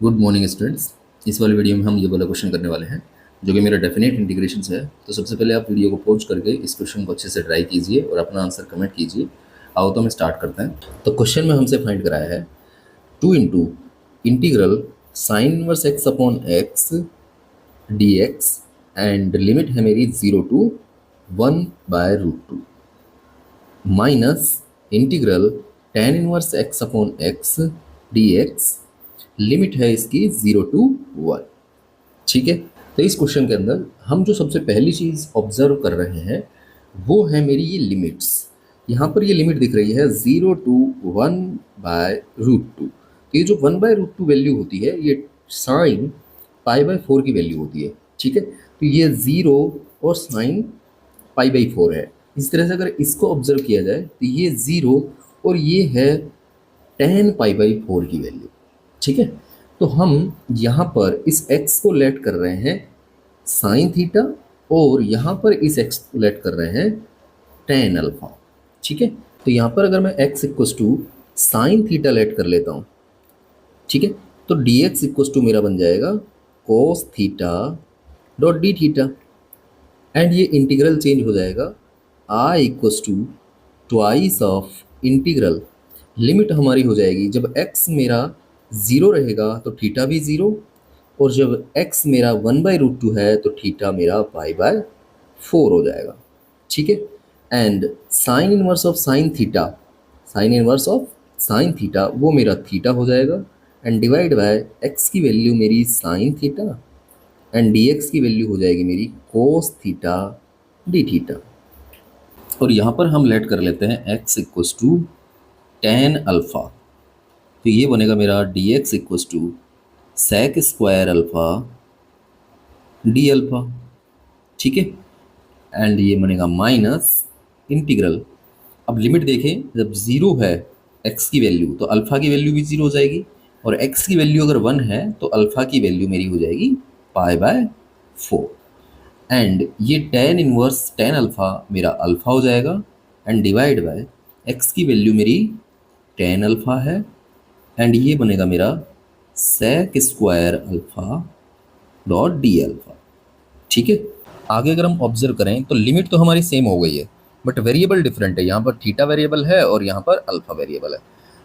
Good morning students. इस वाले video में हम ये वाला क्वेश्चन करने वाले हैं जो कि मेरा डेफिनेट इंटीग्रेशन से है। तो सबसे पहले आप वीडियो को पॉज करके इस क्वेश्चन को अच्छे से ट्राई कीजिए और अपना आंसर कमेंट कीजिए। आओ तो हम स्टार्ट करते हैं। तो क्वेश्चन में हमसे फाइंड कराया है 2 integral sine inverse x upon x D x and limit है मेरी 0 to 1/√2 minus integral tan inverse x upon x D x, limit है इसकी 0 to 1। ठीक है। तो इस क्वेश्चन के अंदर हम जो सबसे पहली चीज़ ऑब्जर्व कर रहे हैं वो है मेरी ये लिमिट्स। यहाँ पर ये लिमिट दिख रही है 0 to 1/√2। तो ये जो 1/√2 वैल्यू होती है ये साइन π/4 की वैल्यू होती है। ठीक है। तो ये 0 और साइन π/4 है। इस तरह से अगर इसको ऑब्जर्व किया जाए तो ये 0 और ये है टेन π/4 की वैल्यू। ठीक है। तो हम यहाँ पर इस x को लेट कर रहे हैं साइन थीटा और यहाँ पर इस x को लेट कर रहे हैं टेन अल्फा। ठीक है। तो यहाँ पर अगर मैं x equals to sine theta let कर लेता हूँ, ठीक है, तो dx इक्वस टू मेरा बन जाएगा cos theta dot d theta and ये इंटीग्रल चेंज हो जाएगा i equals to twice of integral. Limit हमारी हो जाएगी जब x मेरा 0 रहेगा तो थीटा भी 0 और जब x मेरा 1/√2 है तो थीटा मेरा π/4 हो जाएगा। ठीक है। And sine inverse of sine theta, sine inverse of sine theta वो मेरा थीटा हो जाएगा एंड डिवाइड बाय x की वैल्यू मेरी साइन थीटा एंड dx की वैल्यू हो जाएगी मेरी कोस थीटा डी थीटा। और यहाँ पर हम लेट कर लेते हैं x equals to tan alpha. तो ये बनेगा मेरा dx equals to sec square alpha d alpha. ठीक है। एंड ये बनेगा माइनस इंटीग्रल। अब लिमिट देखें, जब 0 है x की वैल्यू तो अल्फ़ा की वैल्यू भी 0 हो जाएगी और x की वैल्यू अगर 1 है तो अल्फ़ा की वैल्यू मेरी हो जाएगी π/4 एंड ये टेन इनवर्स टेन अल्फ़ा मेरा अल्फ़ा हो जाएगा एंड डिवाइड बाय x की वैल्यू मेरी टेन अल्फ़ा है एंड ये बनेगा मेरा sec square alpha dot d alpha. ठीक है। आगे अगर हम ऑब्जर्व करें तो लिमिट तो हमारी सेम हो गई है बट वेरिएबल डिफरेंट है। यहाँ पर थीटा वेरिएबल है और यहाँ पर अल्फ़ा वेरिएबल है।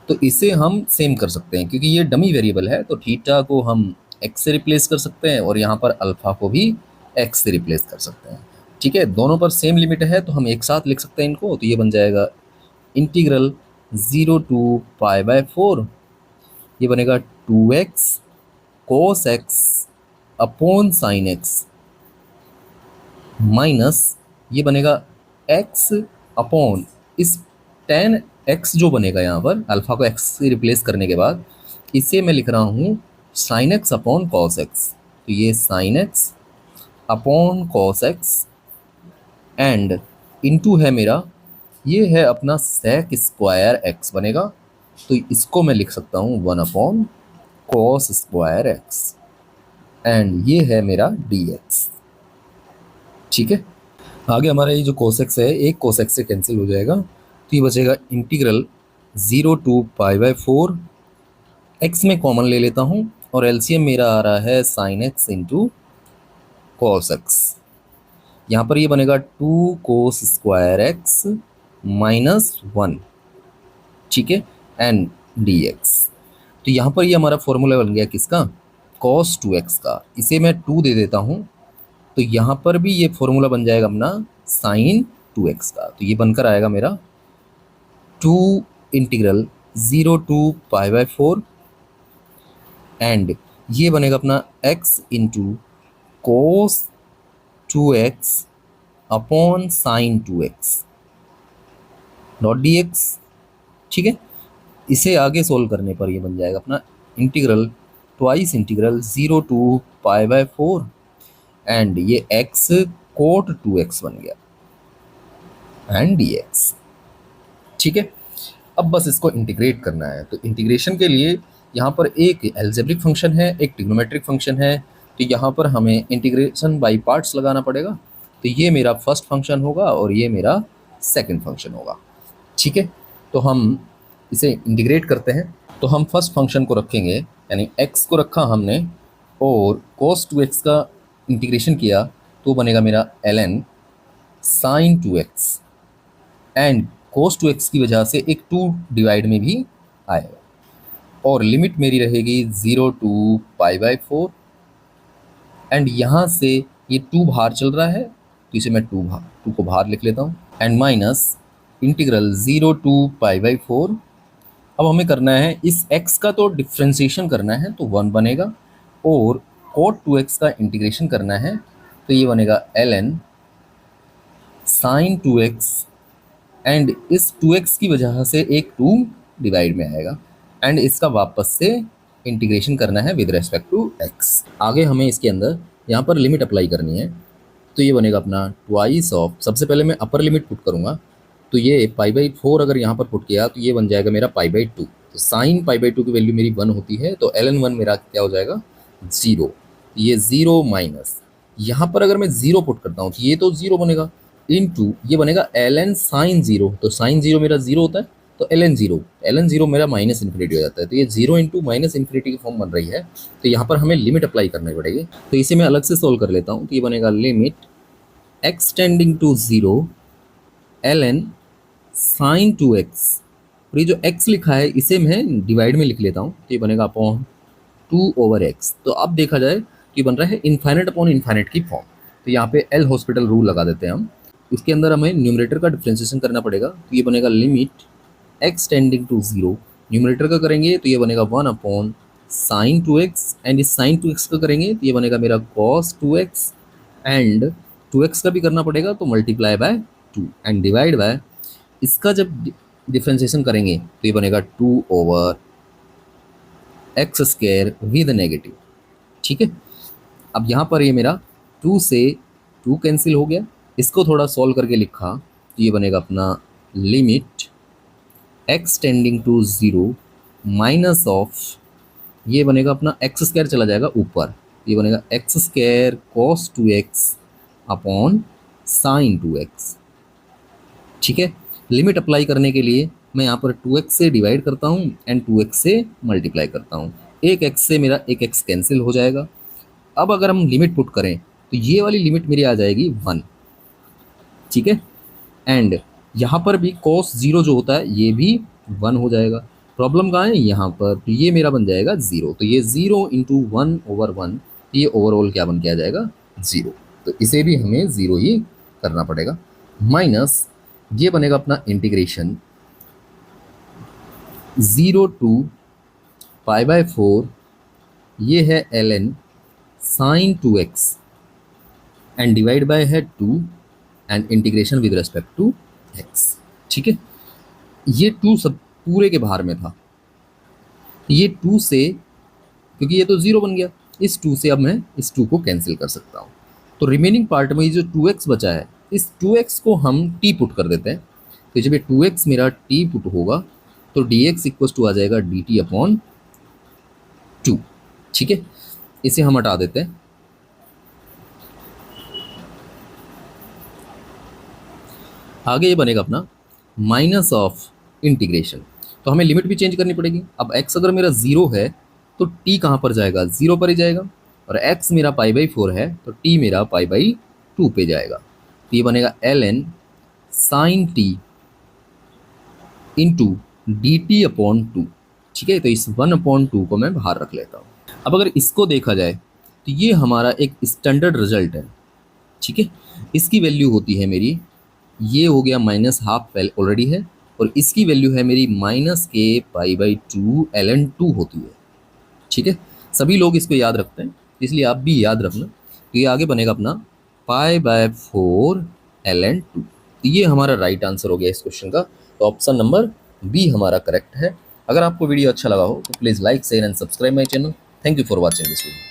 तो इसे हम सेम कर सकते हैं क्योंकि ये डमी वेरिएबल है तो थीटा को हम x से रिप्लेस कर सकते हैं और यहाँ पर अल्फ़ा को भी x से रिप्लेस कर सकते हैं। ठीक है। दोनों पर सेम लिमिट है तो हम एक साथ लिख सकते हैं इनको। तो ये बन जाएगा इंटीग्रल 0 to π/4, ये बनेगा 2x cos x upon sine x minus ये बनेगा x अपॉन इस टेन x जो बनेगा यहाँ पर अल्फ़ा को x से रिप्लेस करने के बाद इसे मैं लिख रहा हूँ sine x upon cos x। तो ये sine x upon cos x and into है मेरा ये है अपना सेक स्क्वायर x बनेगा। तो इसको मैं लिख सकता हूँ 1 cos स्क्वायर x एंड ये है मेरा dx। ठीक है। आगे हमारा ये जो cos x है एक cos x से कैंसिल हो जाएगा तो ये बचेगा इंटीग्रल 0 to π/4। x में कॉमन ले लेता हूँ और एलसीएम मेरा आ रहा है sine x into cos x। यहाँ पर ये बनेगा 2 cos स्क्वायर x माइनस 1। ठीक है। And dx। तो यहाँ पर ये हमारा फॉर्मूला बन गया किसका, cos 2x का। इसे मैं 2 दे देता हूँ तो यहाँ पर भी ये फॉर्मूला बन जाएगा अपना साइन 2x का। तो ये बनकर आएगा मेरा 2 इंटीग्रल 0 to π/4 एंड ये बनेगा अपना x into cos 2x upon sine 2x dot dx। ठीक है। इसे आगे सोल्व करने पर ये बन जाएगा अपना integral twice integral 0 to π/4 and ये x कोट 2x बन गया एंड dx। ठीक है। अब बस इसको इंटीग्रेट करना है। तो इंटीग्रेशन के लिए यहाँ पर एक एल्जेब्रिक फंक्शन है एक ट्रिग्नोमेट्रिक फंक्शन है। तो यहाँ पर हमें इंटीग्रेशन बाय पार्ट्स लगाना पड़ेगा। तो ये मेरा फर्स्ट फंक्शन होगा और ये मेरा सेकंड फंक्शन होगा। ठीक है। तो हम इसे इंटीग्रेट करते हैं। तो हम फर्स्ट फंक्शन को रखेंगे यानी x को रखा हमने और cos 2x का इंटीग्रेशन किया तो बनेगा मेरा ln sin 2x and cos 2x की वजह से एक 2 डिवाइड में भी आएगा और लिमिट मेरी रहेगी 0 टू π/4 एंड यहाँ से ये 2 बाहर चल रहा है तो इसे मैं 2 को बाहर लिख लेता हूँ एंड माइनस इंटीग्रल 0 टू π/4। अब हमें करना है इस x का तो डिफ्रेंशिएशन करना है तो 1 बनेगा और cot 2x का इंटीग्रेशन करना है तो ये बनेगा ln sin 2x एंड इस 2x की वजह से एक 2 डिवाइड में आएगा एंड इसका वापस से इंटीग्रेशन करना है विद रेस्पेक्ट टू x। आगे हमें इसके अंदर यहाँ पर लिमिट अप्लाई करनी है तो ये बनेगा अपना ट्वाइस ऑफ, सबसे पहले मैं अपर लिमिट पुट करूँगा तो ये π/4 अगर यहाँ पर पुट किया तो ये बन जाएगा मेरा π/2। तो साइन π/2 की वैल्यू मेरी 1 होती है तो ln 1 मेरा क्या हो जाएगा 0। ये 0 माइनस यहाँ पर अगर मैं 0 पुट करता हूँ तो ये तो 0 बनेगा इनटू ये बनेगा ln sin 0। तो sin 0 मेरा 0 होता है तो ln 0 मेरा माइनस इन्फिनिटी हो जाता है तो ये 0 इंटू माइनस इन्फिनिटी की फॉर्म बन रही है तो यहाँ पर हमें लिमिट अप्लाई करनी पड़ेगी। तो इसे मैं अलग से सोल्व कर लेता हूँ तो ये बनेगा limit x tending to 0 ln sin 2x और ये जो x लिखा है इसे मैं डिवाइड में लिख लेता हूँ तो ये बनेगा अपॉन 2/x। तो अब देखा जाए तो ये बन रहा है इन्फाइनाइट अपॉन इन्फाइनाइट की फॉर्म। तो यहाँ पे एल हॉस्पिटल रूल लगा देते हैं हम। इसके अंदर हमें न्यूमरेटर का डिफ्रेंशिएशन करना पड़ेगा तो ये बनेगा limit x tending to 0, numerator का करेंगे तो ये बनेगा 1 अपॉन साइन 2x एंड इस साइन 2x का करेंगे तो ये बनेगा मेरा cos 2x एंड 2x का भी करना पड़ेगा तो multiply by 2 and divide bye इसका जब डिफ्रेंशिएशन करेंगे तो ये बनेगा 2/x² विद नेगेटिव। ठीक है, अब यहाँ पर ये मेरा 2 से 2 कैंसिल हो गया। इसको थोड़ा सॉल्व करके लिखा तो ये बनेगा अपना limit x tending to 0 minus of ये बनेगा अपना x² चला जाएगा ऊपर, ये बनेगा x² cos 2x upon sine 2x। ठीक है, लिमिट अप्लाई करने के लिए मैं यहाँ पर 2x से डिवाइड करता हूँ एंड 2x से मल्टीप्लाई करता हूँ। एक x से मेरा एक x कैंसिल हो जाएगा। अब अगर हम लिमिट पुट करें तो ये वाली लिमिट मेरी आ जाएगी 1। ठीक है, एंड यहाँ पर भी cos 0 जो होता है ये भी 1 हो जाएगा। प्रॉब्लम कहाँ है यहाँ पर, तो ये मेरा बन जाएगा 0। तो ये 0 इंटू 1/1 ये ओवरऑल क्या बन के आ जाएगा 0। तो इसे भी हमें 0 ही करना पड़ेगा। माइनस ये बनेगा अपना इंटीग्रेशन 0 टू π/4 ये है ln sin 2x and divide by है 2 and integration with respect to x। ठीक है, ये 2 सब पूरे के बाहर में था, ये 2 से क्योंकि ये तो 0 बन गया, इस 2 से अब मैं इस 2 को कैंसिल कर सकता हूँ। तो रिमेनिंग पार्ट में ये जो 2x बचा है इस 2x को हम t पुट कर देते हैं। तो जब ये 2x मेरा t पुट होगा तो dx इक्वल्स टू आ जाएगा dt अपॉन 2। ठीक है, इसे हम हटा देते हैं। आगे ये बनेगा अपना माइनस ऑफ इंटीग्रेशन, तो हमें लिमिट भी चेंज करनी पड़ेगी। अब x अगर मेरा 0 है तो t कहाँ पर जाएगा, 0 पर ही जाएगा, और x मेरा π/4 है तो t मेरा π/2 पे जाएगा। तो ये बनेगा ln sin t into dt upon 2। ठीक है, तो इस 1/2 को मैं बाहर रख लेता हूँ। अब अगर इसको देखा जाए तो ये हमारा एक स्टैंडर्ड रिजल्ट है। ठीक है, इसकी वैल्यू होती है मेरी, ये हो गया -½ ऑलरेडी है, और इसकी वैल्यू है मेरी -k π/2 ln 2 होती है। ठीक है, सभी लोग इसको याद रखते हैं इसलिए आप भी याद रखना। तो ये आगे बनेगा अपना π/4 ln 2। तो ये हमारा राइट आंसर हो गया इस क्वेश्चन का। तो ऑप्शन नंबर बी हमारा करेक्ट है। अगर आपको वीडियो अच्छा लगा हो तो please like share and subscribe my channel. Thank you for watching this video.